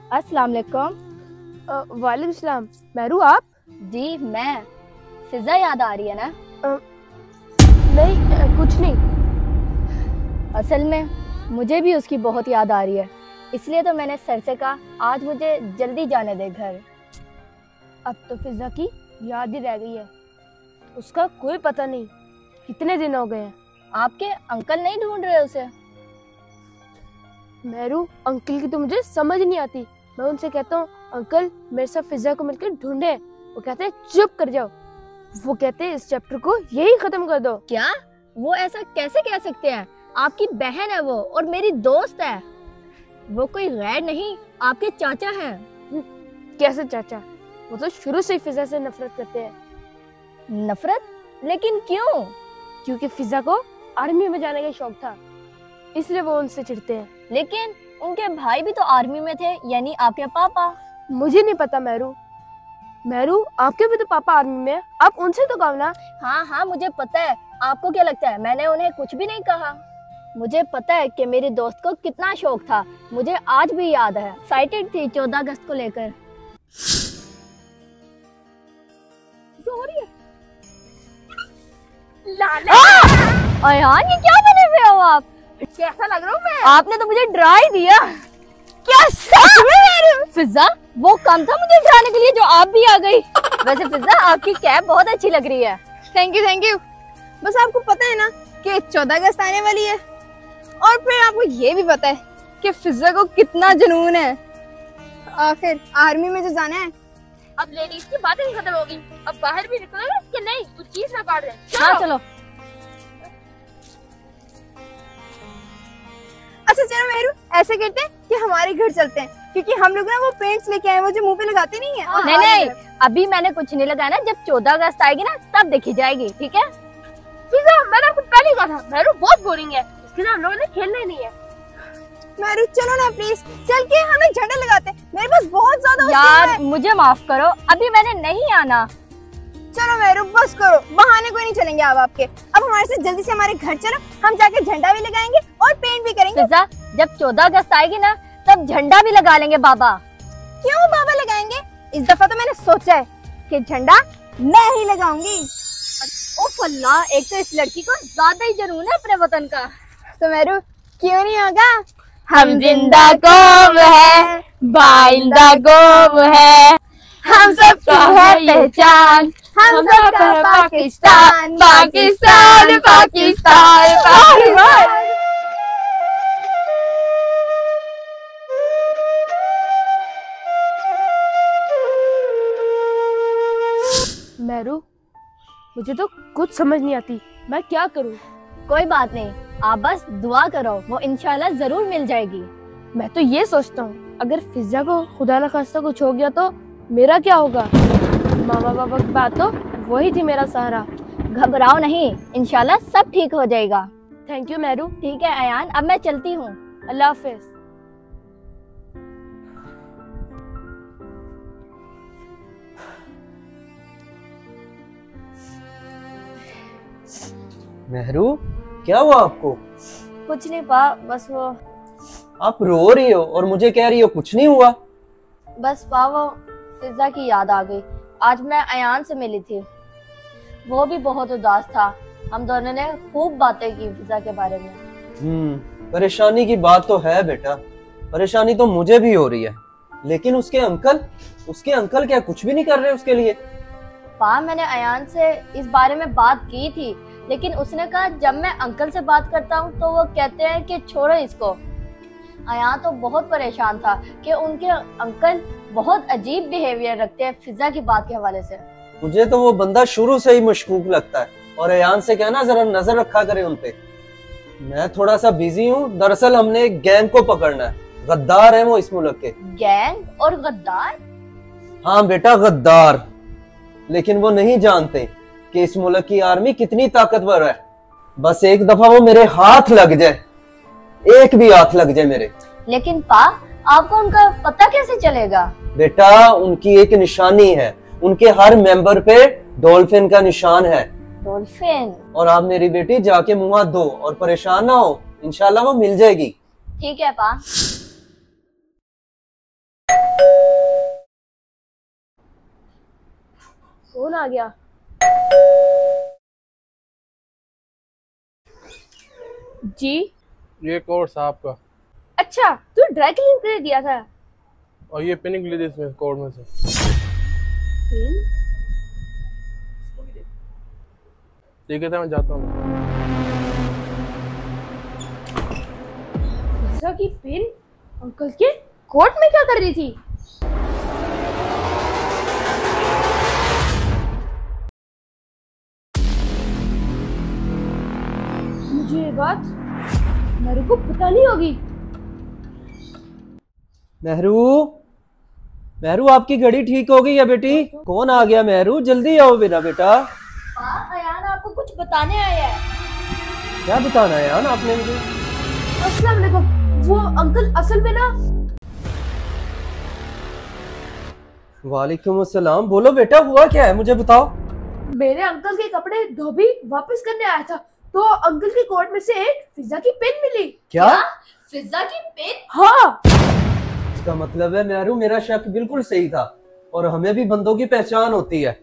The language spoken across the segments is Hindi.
अस्सलाम वालेकुम। वालेकुम सलाम। मेहरू आप? जी मैं। फिजा याद आ रही है ना? नहीं, कुछ नहीं। असल में मुझे भी उसकी बहुत याद आ रही है, इसलिए तो मैंने सर से कहा आज मुझे जल्दी जाने दे घर। अब तो फिजा की याद ही रह गई है, उसका कोई पता नहीं। कितने दिन हो गए हैं। आपके अंकल नहीं ढूंढ रहे उसे? मेहरू, अंकल की तो मुझे समझ नहीं आती। मैं उनसे कहता हूँ अंकल मेरे साथ फिजा को मिलकर ढूंढे, वो कहते हैं चुप कर जाओ। वो कहते हैं इस चैप्टर को यही खत्म कर दो। क्या? वो ऐसा कैसे कह सकते हैं? आपकी बहन है वो और मेरी दोस्त है। वो कोई गैर नहीं, आपके चाचा हैं। कैसे चाचा? वो तो शुरू से ही फिजा से नफरत करते हैं। नफरत? लेकिन क्यों? क्योंकि फिजा को आर्मी में जाने का शौक था, इसलिए वो उनसे चिढ़ते हैं। लेकिन उनके भाई भी तो आर्मी में थे, यानी आपके पापा। मुझे नहीं पता मेहरू। मेहरू, आपके भी तो पापा आर्मी में है, आप उनसे तो कहो ना। हाँ मुझे पता है। आपको क्या लगता है मैंने उन्हें कुछ भी नहीं कहा? मुझे पता है कि मेरी दोस्त को कितना शौक था, मुझे आज भी याद है। एक्साइटेड थी 14 अगस्त को लेकर। अयान, ये क्या बने हुए हो आप? कैसा लग रहा हूँ मैं? आपने तो मुझे डरा ही दिया। क्या सच में? फिजा, वो कम था मुझे डराने के लिए जो आप भी आ गई। वैसे फिजा, आपकी कैप बहुत अच्छी लग रही है। Thank you. बस आपको पता है ना कि 14 अगस्त आने वाली है, और फिर आपको ये भी पता है कि फिजा को कितना जुनून है। आखिर आर्मी में जो जाना है। अब लेडीज की बातें ही खत्म होगी, अब बाहर भी निकलोगे कि नहीं? कुछ चीज ना काट दें। हाँ चलो। अच्छा चलो मेहरू, ऐसे करते हैं कि हमारे घर चलते हैं, क्योंकि हम लोग ना वो पेंट्स लेके आए, वो जो मुंह पे लगाते नहीं है। नहीं, अभी मैंने कुछ नहीं लगाया ना, जब 14 अगस्त आएगी ना तब देखी जाएगी, ठीक है? फिजा, मैंने आपको पहले कहा था मेहरू बहुत बोरिंग है, इसके साथ हम लोगों ने खेलना ही नहीं है। मेहरू चलो ना प्लीज, चल के हमें झंडा लगाते हैं। मेरे पास बहुत ज्यादा यार मुझे माफ करो, अभी मैंने नहीं आना। चलो मेहरू बस करो, बहाने कोई नहीं चलेंगे अब आपके। अब हमारे साथ जल्दी से हमारे घर चलो, हम जाके झंडा भी लगाएंगे और पेंट भी करेंगे। फिजा, जब 14 अगस्त आएगी ना तब झंडा भी लगा लेंगे बाबा। क्यों बाबा लगाएंगे? इस दफा तो मैंने सोचा है कि झंडा मैं ही लगाऊंगी। ओह अल्लाह, एक तो इस लड़की को ज्यादा ही जुनून है अपने वतन का। तो मेरू क्यों नहीं होगा? हम जिंदा कौम है, बाइंदा कौम है, हम सबकी है पहचान, हम सबका पाकिस्तान, पाकिस्तान, पाकिस्तान, पाकिस्तान। मेहरू, मुझे तो कुछ समझ नहीं आती, मैं क्या करूं? कोई बात नहीं, आप बस दुआ करो, वो इंशाल्लाह जरूर मिल जाएगी। मैं तो ये सोचता हूँ अगर फिजा को खुदा न खास्ता कुछ हो गया तो मेरा क्या होगा? मामा पापा की बात तो वही थी मेरा सहारा। घबराओ नहीं, इंशाल्लाह सब ठीक हो जाएगा। Thank you Mehru. ठीक है अयान, अब मैं चलती हूँ। अल्लाह हाफिज। मेहरू, क्या हुआ आपको? कुछ नहीं पा, बस वो आप रो रही हो और मुझे कह रही हो कुछ नहीं हुआ। बस पा वो फिजा की याद आ गई। आज मैं अयान से मिली थी, वो भी बहुत उदास था। हम दोनों ने खूब बातें की फिजा के बारे में। परेशानी की बात तो है बेटा, परेशानी तो मुझे भी हो रही है, लेकिन उसके अंकल क्या कुछ भी नहीं कर रहे उसके लिए? पा, मैंने अयान से इस बारे में बात की थी, लेकिन उसने कहा जब मैं अंकल से बात करता हूँ तो वो कहते हैं कि छोड़ो इसको। अयान तो बहुत परेशान था कि उनके अंकल बहुत अजीब बिहेवियर रखते हैं फिजा की बात के हवाले से। मुझे तो वो बंदा शुरू से ही मशकूक लगता है, और अयान से कहना जरा नजर रखा करे उनपे। मैं थोड़ा सा बिजी हूँ, दरअसल हमने एक गैंग को पकड़ना है, गद्दार है वो इस मुल्क के। गैंग और गद्दार? हाँ बेटा, गद्दार। लेकिन वो नहीं जानते कि इस मुल्क की आर्मी कितनी ताकतवर है। बस एक दफा वो मेरे हाथ लग जाए, एक भी हाथ लग जाए मेरे। लेकिन पा, आपको उनका पता कैसे चलेगा? बेटा, उनकी एक निशानी है, उनके हर मेंबर पे डॉल्फिन का निशान है। डॉल्फिन? और आप मेरी बेटी जाके मुंह हाथ धो और परेशान ना हो, इंशाल्लाह वो मिल जाएगी। ठीक है पा। आ गया। जी ये कोड साहब का, अच्छा, तू ड्राई क्लीन कर दिया था। और ये पिन निकली थी इसमें कोड में से। पिन? ठीक है, मैं जाता हूँ। पिज्जा की पिन अंकल के कोट में क्या कर रही थी? मुझे ये बात मेरे को पता नहीं होगी। मेहरू, मेहरू आपकी घड़ी ठीक हो गई है बेटी? कौन आ गया मेहरू? जल्दी आओ मेरा बेटा। अयान आपको कुछ बताने आया है। क्या बताना है यार आपने मुझे? अस्सलाम वालेकुम। वो अंकल असल में ना। वालेकुम अस्सलाम। बोलो बेटा, हुआ क्या है, मुझे बताओ। मेरे अंकल के कपड़े धोबी वापस करने आया था, तो अंकल के कोट में से एक पिज्जा की पिन मिली। क्या? पिज्जा की पिन? हाँ। इसका मतलब है मेहरू, मेरा शक बिल्कुल सही था और हमें भी बंदों की पहचान होती है।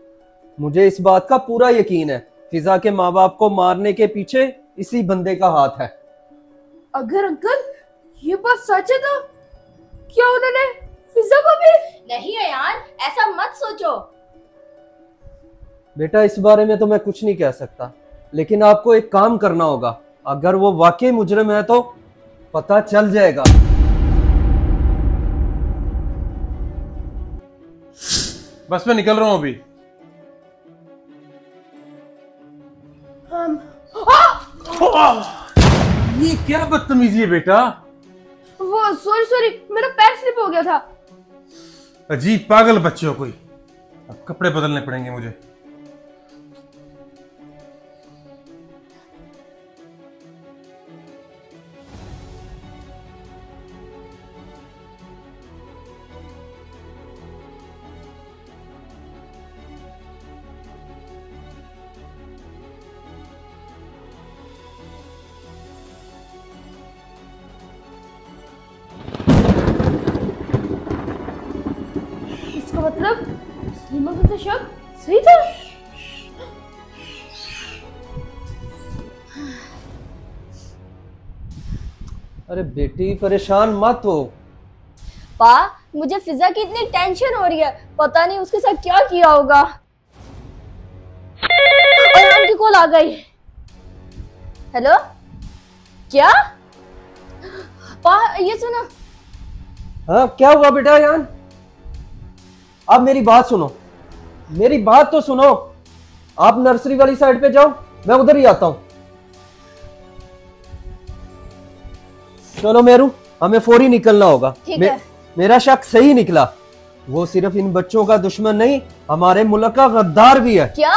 मुझे इस बात का पूरा यकीन है, फिजा के माँ बाप को मारने के पीछे इसी बंदे का हाथ है। अगर अंकल ये बात सच है तो क्या उन्होंने फिजा को भी? नहीं अयान, ऐसा मत सोचो। बेटा इस बारे में तो मैं कुछ नहीं कह सकता, लेकिन आपको एक काम करना होगा। अगर वो वाकई मुजरिम है तो पता चल जाएगा। बस मैं निकल रहा हूँ अभी। ये क्या बदतमीजी है बेटा? वो सॉरी मेरा पैर स्लिप हो गया था। अजीब पागल बच्चे हो कोई। अब कपड़े बदलने पड़ेंगे मुझे। इसका मतलब सलीमा का शक सही था। अरे बेटी परेशान मत हो। पा, मुझे फिजा की इतनी टेंशन हो रही है, पता नहीं उसके साथ क्या किया होगा। अयान की कॉल आ गई। हेलो, क्या? पा ये सुनो। हाँ क्या हुआ बेटा यान? आप मेरी बात सुनो, मेरी बात तो सुनो। आप नर्सरी वाली साइड पे जाओ, मैं उधर ही आता हूं। चलो मेरू, हमें फौरी निकलना होगा। ठीक है। मेरा शक सही निकला। वो सिर्फ इन बच्चों का दुश्मन नहीं, हमारे मुल्क का गद्दार भी है। क्या?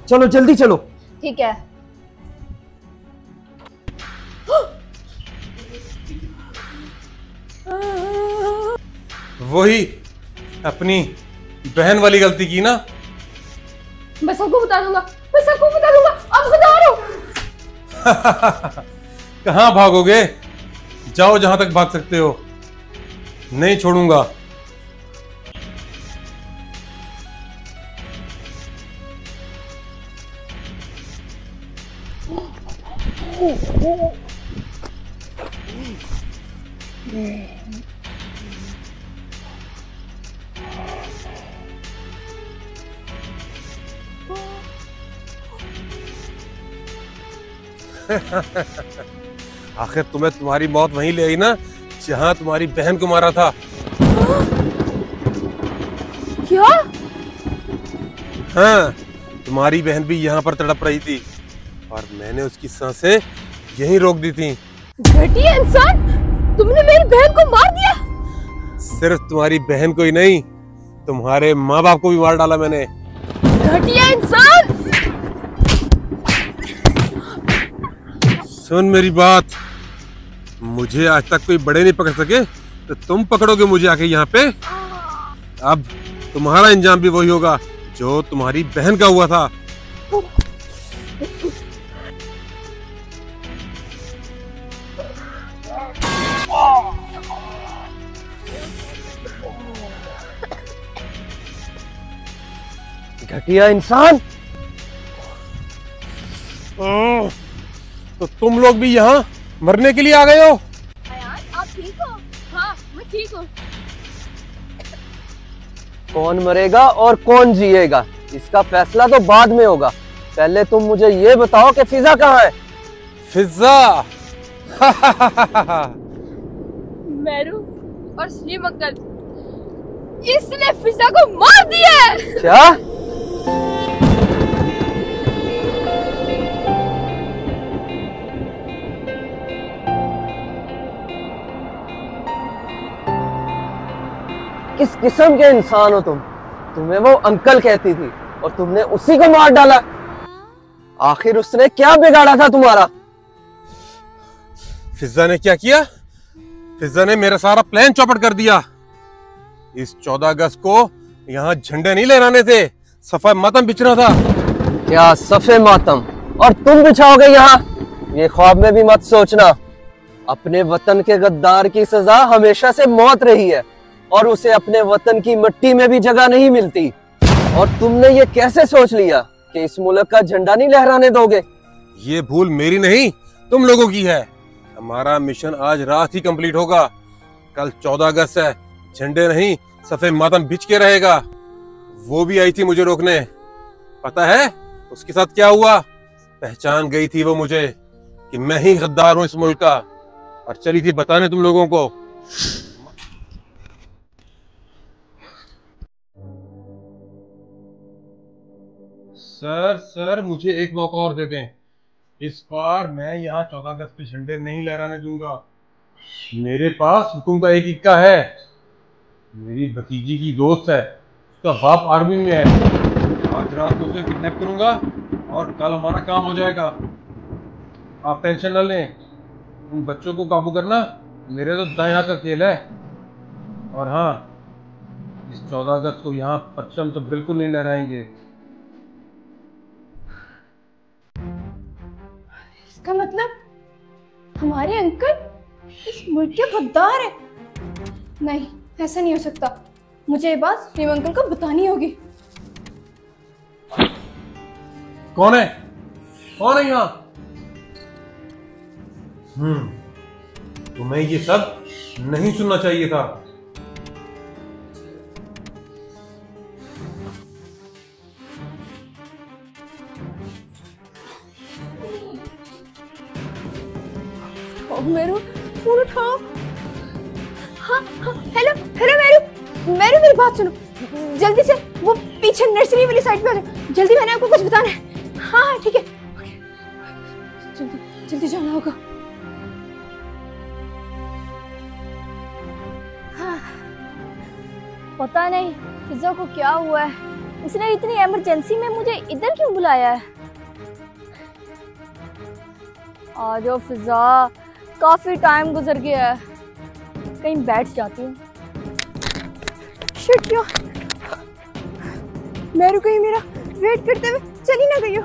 चलो जल्दी चलो। ठीक है। वही अपनी बहन वाली गलती की ना। मैं सबको बता दूंगा, मैं सबको बता दूंगा। अब बता रहा हूं। कहां भागोगे? जाओ जहां तक भाग सकते हो, नहीं छोड़ूंगा। आखिर तुम्हें तुम्हारी मौत वहीं ले आई ना, जहां तुम्हारी बहन को मारा था। क्या? हाँ, तुम्हारी बहन भी यहाँ पर तड़प रही थी और मैंने उसकी सांसें यहीं रोक दी थी। घटिया इंसान, तुमने मेरी बहन को मार दिया। सिर्फ तुम्हारी बहन को ही नहीं, तुम्हारे माँ बाप को भी मार डाला मैंने। घटिया इंसान। सुन मेरी बात, मुझे आज तक कोई बड़े नहीं पकड़ सके, तो तुम पकड़ोगे मुझे आके यहाँ पे। अब तुम्हारा अंजाम भी वही होगा जो तुम्हारी बहन का हुआ था। घटिया इंसान। तो तुम लोग भी यहाँ मरने के लिए आ गए हो? अयान, आप ठीक हो? हाँ, मैं ठीक हूँ। कौन मरेगा और कौन जिएगा इसका फैसला तो बाद में होगा। पहले तुम मुझे ये बताओ कि फिजा कहाँ है? फिजा? मेरू और सलीम अंकल, इसने फिजा को मार दिया है। क्या? किस किस्म के इंसान हो तुम? तुम्हें वो अंकल कहती थी और तुमने उसी को मार डाला। आखिर उसने क्या बिगाड़ा था तुम्हारा? फिजा ने क्या किया? फिजा ने मेरा सारा प्लान चौपट कर दिया। इस 14 अगस्त को यहाँ झंडे नहीं लहराने थे, सफाई मातम बिछना था। क्या सफे मातम? और तुम बिछाओगे यहाँ? ये ख्वाब में भी मत सोचना। अपने वतन के गद्दार की सजा हमेशा से मौत रही है और उसे अपने वतन की मिट्टी में भी जगह नहीं मिलती। और तुमने ये कैसे सोच लिया कि इस मुल्क का झंडा नहीं लहराने दोगे? ये भूल मेरी नहीं, तुम लोगों की है। हमारा मिशन आज रात ही कंप्लीट होगा। कल 14 अगस्त है, झंडे नहीं सफेद मातम बिछ के रहेगा। वो भी आई थी मुझे रोकने। पता है उसके साथ क्या हुआ? पहचान गई थी वो मुझे कि मैं ही गद्दार हूं इस मुल्क का, और चली थी बताने तुम लोगों को। सर मुझे एक मौका और दे दें। इस बार मैं यहाँ 14 अगस्त पे झंडे नहीं लहराने दूंगा। मेरे पास हुक्म का एक इक्का है। मेरी भतीजी की दोस्त है, उसका बाप आर्मी में है। आज रात को उसे किडनैप करूंगा और कल हमारा काम हो जाएगा। आप टेंशन न लें। उन बच्चों को काबू करना मेरे तो दाएं हाथ का खेल है। और हाँ, इस 14 अगस्त को यहाँ परचम तो बिल्कुल नहीं लहराएंगे। इसका मतलब हमारे अंकल इस मुल्क के गद्दार है। नहीं, ऐसा नहीं हो सकता। मुझे ये बात सलीम अंकल को बतानी होगी। कौन है? कौन है यहाँ? तुम्हें ये सब नहीं सुनना चाहिए था। मेरू, फोन उठाओ। हाँ हाँ, हेलो हेलो मेरू, मेरी बात सुनो। जल्दी से वो पीछे नर्सरी वाली साइड पे आ जाओ। जल्दी, मैंने आपको कुछ बताना है। हाँ ठीक है, जल्दी जल्दी जाना होगा। हाँ, पता नहीं फिजा को क्या हुआ है। उसने इतनी इमरजेंसी में मुझे इधर क्यों बुलाया है? आ जाओ फिजा, काफी टाइम गुजर गया है। कहीं बैठ जाती हूँ। शिट यार, मेरू कहीं मेरा वेट करते हुए चली ना गई हो।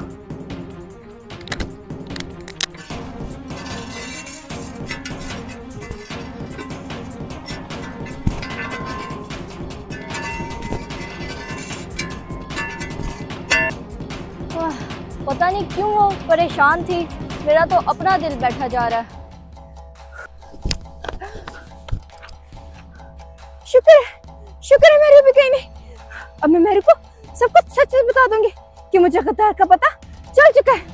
पता नहीं क्यों वो परेशान थी। मेरा तो अपना दिल बैठा जा रहा है। शुक्र है मेरू भी कहीं नहीं। अब मैं मेरू को सब कुछ सच सच बता दूंगी कि मुझे गद्दार का पता चल चुका है।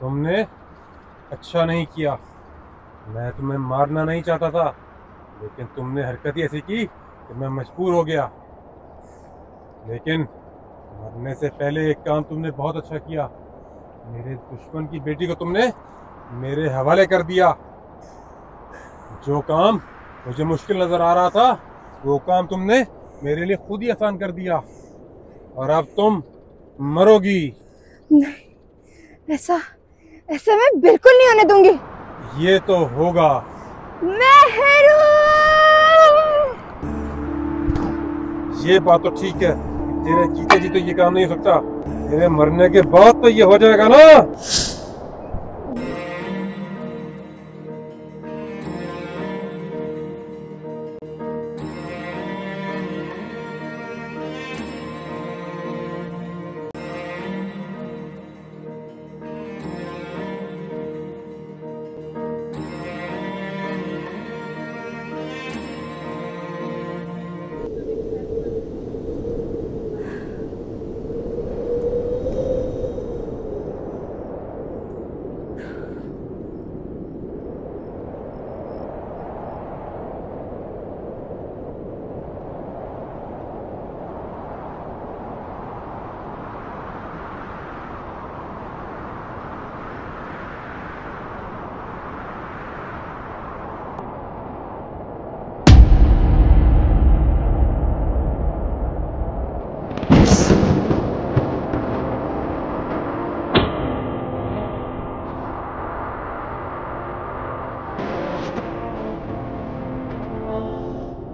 तुमने अच्छा नहीं किया। मैं तुम्हें मारना नहीं चाहता था, लेकिन तुमने हरकत ही ऐसी की कि मैं मजबूर हो गया। लेकिन मरने से पहले एक काम तुमने बहुत अच्छा किया। मेरे दुश्मन की बेटी को तुमने मेरे हवाले कर दिया। जो काम मुझे मुश्किल नजर आ रहा था, वो काम तुमने मेरे लिए खुद ही आसान कर दिया। और अब तुम मरोगी। नहीं, ऐसा मैं बिल्कुल नहीं होने दूंगी। ये तो होगा। मेहरू! ये बात तो ठीक है, तेरे जीते जी तो ये काम नहीं हो सकता, तेरे मरने के बाद तो ये हो जाएगा ना।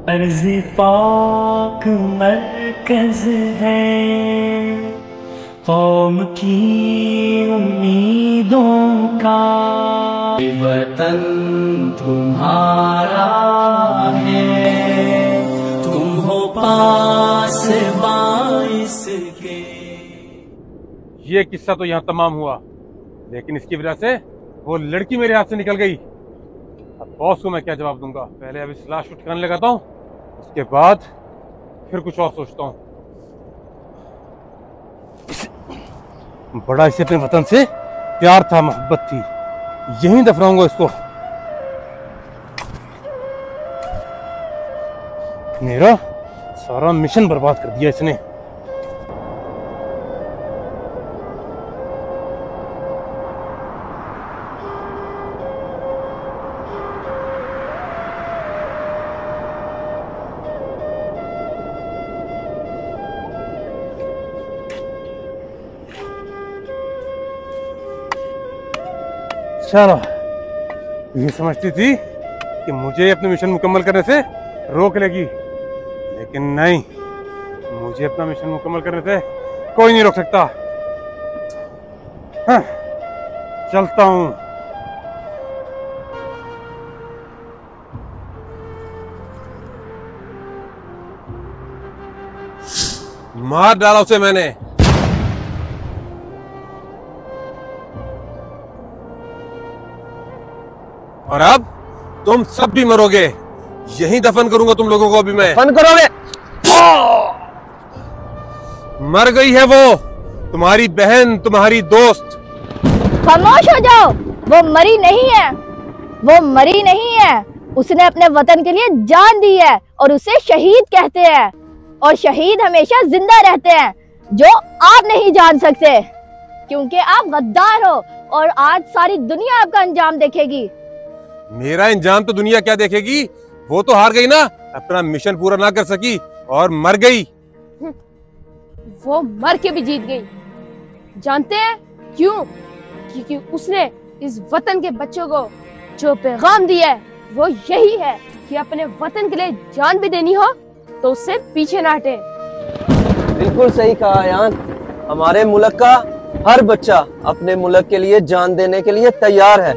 अर्ज़ पाक मरकज़ है कौम की उम्मीदों का, वतन तुम्हारा है, तुम हो पास बाइस के। ये किस्सा तो यहाँ तमाम हुआ, लेकिन इसकी वजह से वो लड़की मेरे हाथ से निकल गई। अब बॉस को मैं क्या जवाब दूंगा? पहले अब इस लाश को ठिकाने लगाता हूँ, उसके बाद फिर कुछ और सोचता हूँ। बड़ा इसे अपने वतन से प्यार था, मोहब्बत थी, यहीं दफनाऊंगा इसको। मेरा सारा मिशन बर्बाद कर दिया इसने। चलो, ये समझती थी कि मुझे अपने मिशन मुकम्मल करने से रोक लेगी, लेकिन नहीं, मुझे अपना मिशन मुकम्मल करने से कोई नहीं रोक सकता। हाँ, चलता हूं। मार डाला उसे मैंने। और अब तुम सब भी मरोगे, यहीं दफन करूंगा तुम लोगों को अभी मैं। दफन करोगे? मर गई है वो, तुम्हारी बहन, तुम्हारी दोस्त। खामोश हो जाओ, वो मरी नहीं है, वो मरी नहीं है। उसने अपने वतन के लिए जान दी है और उसे शहीद कहते हैं, और शहीद हमेशा जिंदा रहते हैं, जो आप नहीं जान सकते, क्योंकि आप गद्दार हो और आज सारी दुनिया आपका अंजाम देखेगी। मेरा इंजाम तो दुनिया क्या देखेगी? वो तो हार गई ना, अपना मिशन पूरा ना कर सकी और मर गई। वो मर के भी जीत गई। जानते हैं क्यों? क्योंकि उसने इस वतन के बच्चों को जो पैगाम दिया है वो यही है कि अपने वतन के लिए जान भी देनी हो तो उससे पीछे ना हटे। बिल्कुल सही कहा आयान। हमारे मुल्क का हर बच्चा अपने मुल्क के लिए जान देने के लिए तैयार है,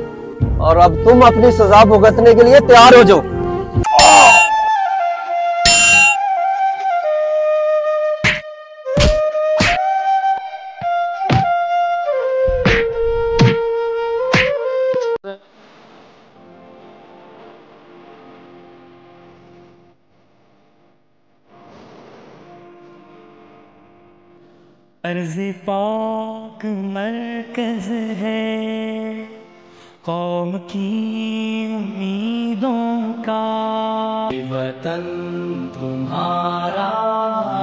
और अब तुम अपनी सजा भुगतने के लिए तैयार हो जाओ। अर्ज़ पाक मरकज़ है कौम की उम्मीदों का, वतन तुम्हारा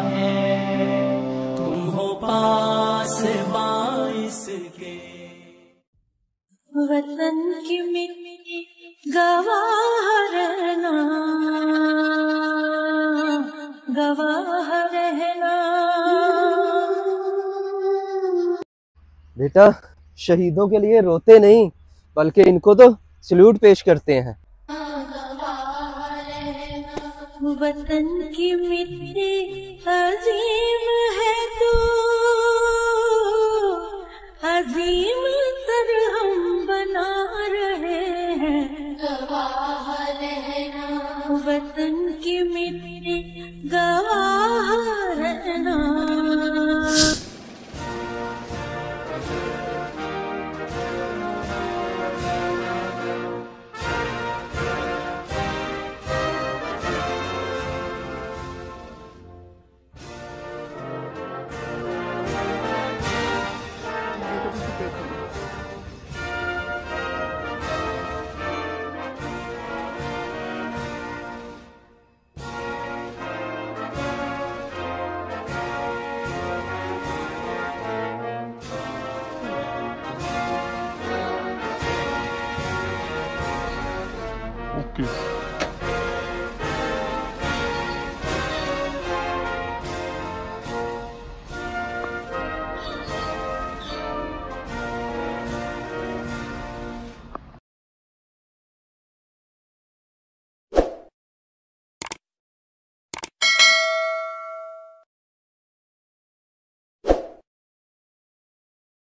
है, तुम हो पास बाइस के। वतन की मिट्टी गवाह रहना, गवाह रहना। बेटा, शहीदों के लिए रोते नहीं, बल्कि इनको तो सल्यूट पेश करते हैं। वतन की मिट्टी अजीम है तो अजीम तर हम बना रहे हैं। गवाह रहना वतन की मिट्टी, गवाह रहना। ओके।